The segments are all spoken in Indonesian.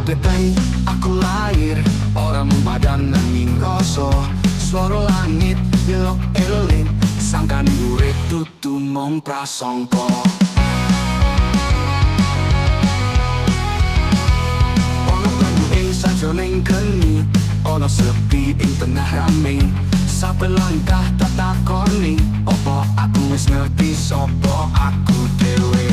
Deteng aku lahir orang madan nanging rasa swara langit belok eling sangkan urip tutu mong prasangka. Ono banyu ing sajroning geni, ono sepi ing tengah rame. Saben langkah tak takoni, opo aku wis ngerti sapa aku dhewe.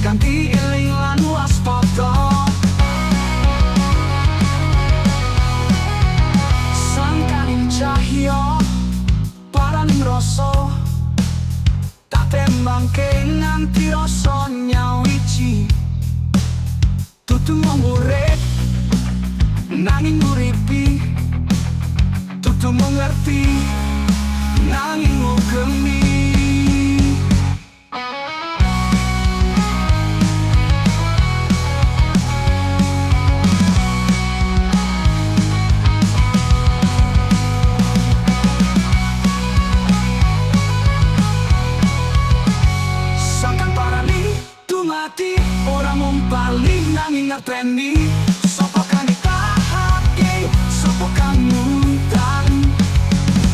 Ganti eling lan waspada, sangkaning cahya paraning rasa tak tembangke nganti rasa nyawiji. Tutu mung urip nanging uripi, tutu mung ngerti nanging ngugemi. Orang mumpali nanging ngerteni sapa kang ditahake, sapa kang nguntang,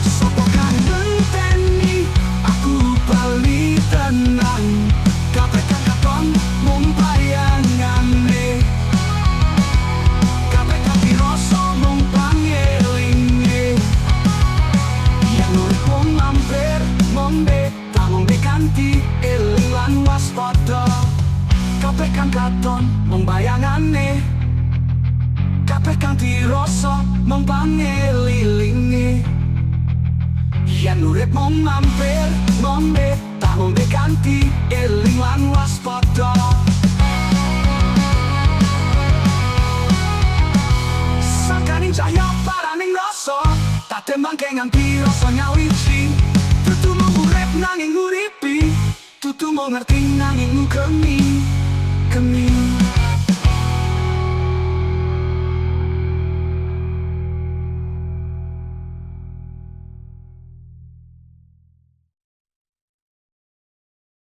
sapa kang ngenteni aku bali tenang. Kabeh kang katon mung bayangane, kabeh kang dirasa mung pangelinge. Yen urip mung mampir ngombe tamung diganti eling lan waspada. Kabeh kang katon mung bayangane, kabeh kang dirasa mung pangelilinge. Yen urip mung mampir ngombe tamung diganti eling lan waspada. Sangkaning cahya paraning rasa tak tembangke nganti rasa nyawiji. Tutu mung urip nanging uripi, tutu mung ngerti nanging ngugemi.